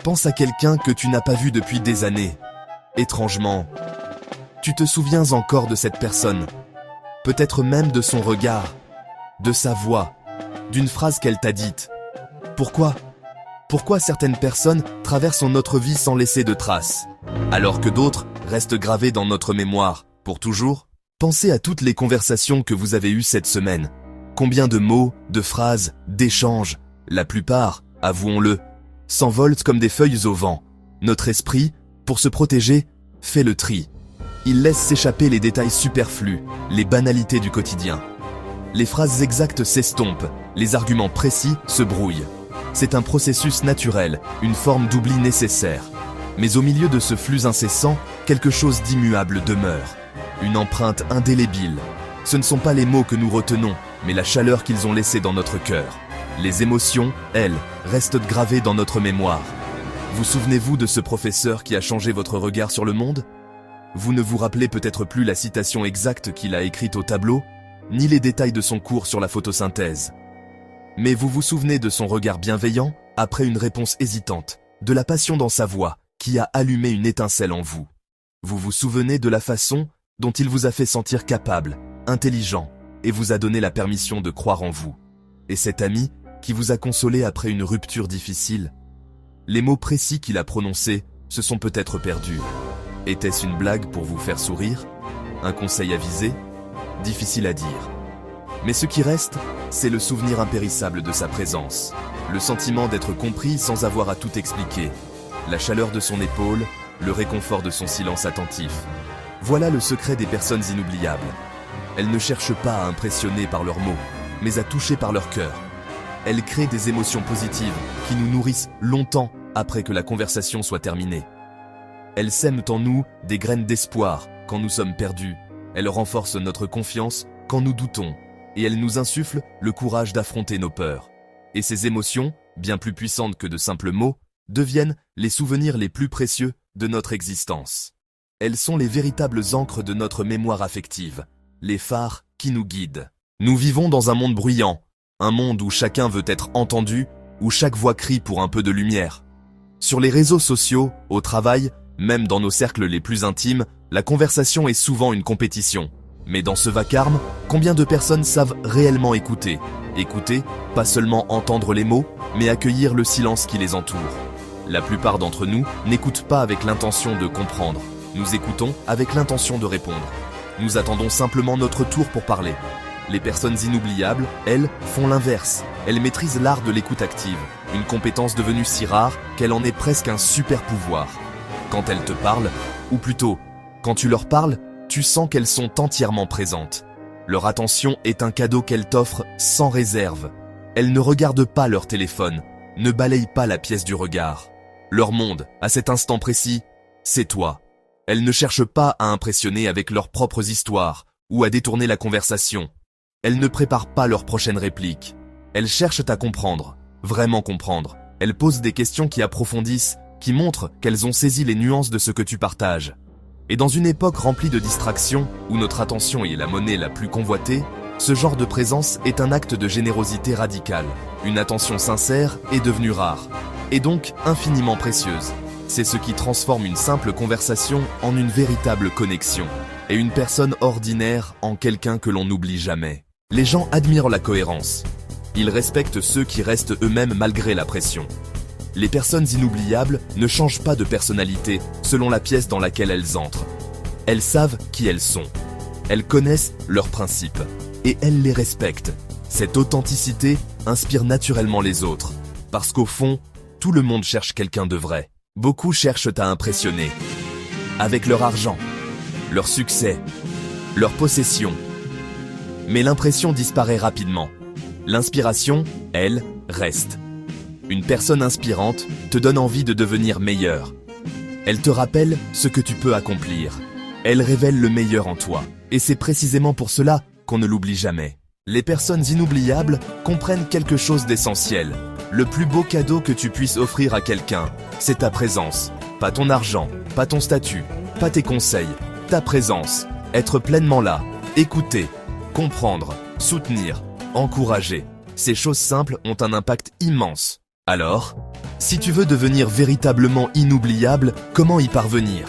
Pense à quelqu'un que tu n'as pas vu depuis des années. Étrangement, tu te souviens encore de cette personne. Peut-être même de son regard, de sa voix, d'une phrase qu'elle t'a dite. Pourquoi ? Pourquoi certaines personnes traversent notre vie sans laisser de traces, alors que d'autres restent gravées dans notre mémoire, pour toujours ? Pensez à toutes les conversations que vous avez eues cette semaine. Combien de mots, de phrases, d'échanges, la plupart, avouons-le, s'envolent comme des feuilles au vent. Notre esprit, pour se protéger, fait le tri. Il laisse s'échapper les détails superflus, les banalités du quotidien. Les phrases exactes s'estompent, les arguments précis se brouillent. C'est un processus naturel, une forme d'oubli nécessaire. Mais au milieu de ce flux incessant, quelque chose d'immuable demeure. Une empreinte indélébile. Ce ne sont pas les mots que nous retenons, mais la chaleur qu'ils ont laissée dans notre cœur. Les émotions, elles, restent gravées dans notre mémoire. Vous souvenez-vous de ce professeur qui a changé votre regard sur le monde ? Vous ne vous rappelez peut-être plus la citation exacte qu'il a écrite au tableau, ni les détails de son cours sur la photosynthèse. Mais vous vous souvenez de son regard bienveillant, après une réponse hésitante, de la passion dans sa voix, qui a allumé une étincelle en vous. Vous vous souvenez de la façon dont il vous a fait sentir capable, intelligent, et vous a donné la permission de croire en vous. Et cet ami, qui vous a consolé après une rupture difficile. Les mots précis qu'il a prononcés se sont peut-être perdus. Était-ce une blague pour vous faire sourire ? Un conseil avisé ? Difficile à dire. Mais ce qui reste, c'est le souvenir impérissable de sa présence. Le sentiment d'être compris sans avoir à tout expliquer. La chaleur de son épaule, le réconfort de son silence attentif. Voilà le secret des personnes inoubliables. Elles ne cherchent pas à impressionner par leurs mots, mais à toucher par leur cœur. Elles créent des émotions positives qui nous nourrissent longtemps après que la conversation soit terminée. Elles sèment en nous des graines d'espoir quand nous sommes perdus. Elles renforcent notre confiance quand nous doutons. Et elles nous insufflent le courage d'affronter nos peurs. Et ces émotions, bien plus puissantes que de simples mots, deviennent les souvenirs les plus précieux de notre existence. Elles sont les véritables ancres de notre mémoire affective, les phares qui nous guident. Nous vivons dans un monde bruyant, un monde où chacun veut être entendu, où chaque voix crie pour un peu de lumière. Sur les réseaux sociaux, au travail, même dans nos cercles les plus intimes, la conversation est souvent une compétition. Mais dans ce vacarme, combien de personnes savent réellement écouter ? Écouter, pas seulement entendre les mots, mais accueillir le silence qui les entoure. La plupart d'entre nous n'écoutent pas avec l'intention de comprendre. Nous écoutons avec l'intention de répondre. Nous attendons simplement notre tour pour parler. Les personnes inoubliables, elles, font l'inverse. Elles maîtrisent l'art de l'écoute active, une compétence devenue si rare qu'elle en est presque un super pouvoir. Quand elles te parlent, ou plutôt, quand tu leur parles, tu sens qu'elles sont entièrement présentes. Leur attention est un cadeau qu'elles t'offrent sans réserve. Elles ne regardent pas leur téléphone, ne balayent pas la pièce du regard. Leur monde, à cet instant précis, c'est toi. Elles ne cherchent pas à impressionner avec leurs propres histoires ou à détourner la conversation. Elles ne préparent pas leur prochaine réplique. Elles cherchent à comprendre, vraiment comprendre. Elles posent des questions qui approfondissent, qui montrent qu'elles ont saisi les nuances de ce que tu partages. Et dans une époque remplie de distractions, où notre attention est la monnaie la plus convoitée, ce genre de présence est un acte de générosité radicale. Une attention sincère est devenue rare, et donc infiniment précieuse. C'est ce qui transforme une simple conversation en une véritable connexion, et une personne ordinaire en quelqu'un que l'on n'oublie jamais. Les gens admirent la cohérence. Ils respectent ceux qui restent eux-mêmes malgré la pression. Les personnes inoubliables ne changent pas de personnalité selon la pièce dans laquelle elles entrent. Elles savent qui elles sont. Elles connaissent leurs principes. Et elles les respectent. Cette authenticité inspire naturellement les autres. Parce qu'au fond, tout le monde cherche quelqu'un de vrai. Beaucoup cherchent à impressionner. Avec leur argent, leur succès, leur possession. Mais l'impression disparaît rapidement. L'inspiration, elle, reste. Une personne inspirante te donne envie de devenir meilleur. Elle te rappelle ce que tu peux accomplir. Elle révèle le meilleur en toi. Et c'est précisément pour cela qu'on ne l'oublie jamais. Les personnes inoubliables comprennent quelque chose d'essentiel. Le plus beau cadeau que tu puisses offrir à quelqu'un, c'est ta présence. Pas ton argent, pas ton statut, pas tes conseils. Ta présence. Être pleinement là. Écouter. Comprendre. Soutenir. Encourager. Ces choses simples ont un impact immense. Alors, Si tu veux devenir véritablement inoubliable, comment y parvenir?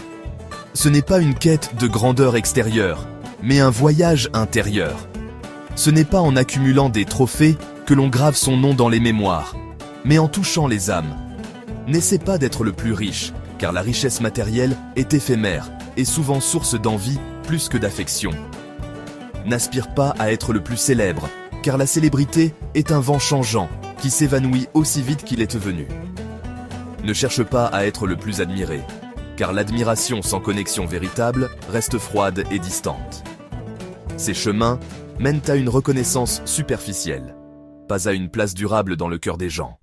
Ce n'est pas une quête de grandeur extérieure, mais un voyage intérieur. Ce n'est pas en accumulant des trophées que l'on grave son nom dans les mémoires, mais en touchant les âmes. N'essaie pas d'être le plus riche, car la richesse matérielle est éphémère et souvent source d'envie plus que d'affection. N'aspire pas à être le plus célèbre, car la célébrité est un vent changeant qui s'évanouit aussi vite qu'il est venu. Ne cherche pas à être le plus admiré, car l'admiration sans connexion véritable reste froide et distante. Ces chemins mènent à une reconnaissance superficielle, pas à une place durable dans le cœur des gens.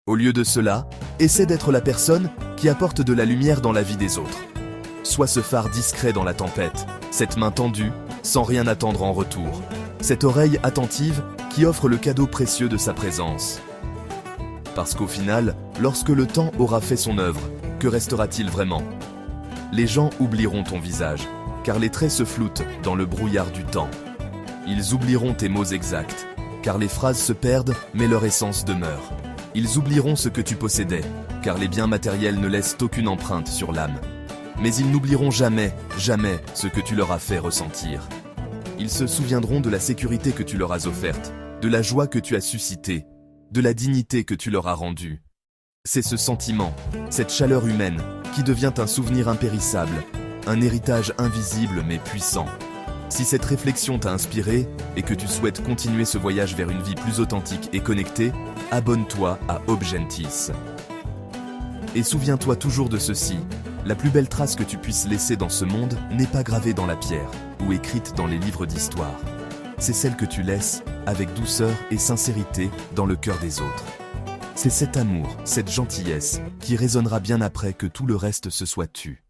Au lieu de cela, essaie d'être la personne qui apporte de la lumière dans la vie des autres. Sois ce phare discret dans la tempête, cette main tendue, sans rien attendre en retour, cette oreille attentive qui offre le cadeau précieux de sa présence. Parce qu'au final, lorsque le temps aura fait son œuvre, que restera-t-il vraiment? Les gens oublieront ton visage, car les traits se floutent dans le brouillard du temps. Ils oublieront tes mots exacts, car les phrases se perdent, mais leur essence demeure. Ils oublieront ce que tu possédais, car les biens matériels ne laissent aucune empreinte sur l'âme. Mais ils n'oublieront jamais, jamais ce que tu leur as fait ressentir. Ils se souviendront de la sécurité que tu leur as offerte, de la joie que tu as suscitée, de la dignité que tu leur as rendue. C'est ce sentiment, cette chaleur humaine, qui devient un souvenir impérissable, un héritage invisible mais puissant. Si cette réflexion t'a inspiré et que tu souhaites continuer ce voyage vers une vie plus authentique et connectée, abonne-toi à Obgentis. Et souviens-toi toujours de ceci, la plus belle trace que tu puisses laisser dans ce monde n'est pas gravée dans la pierre ou écrite dans les livres d'histoire. C'est celle que tu laisses, avec douceur et sincérité, dans le cœur des autres. C'est cet amour, cette gentillesse, qui résonnera bien après que tout le reste se soit tu.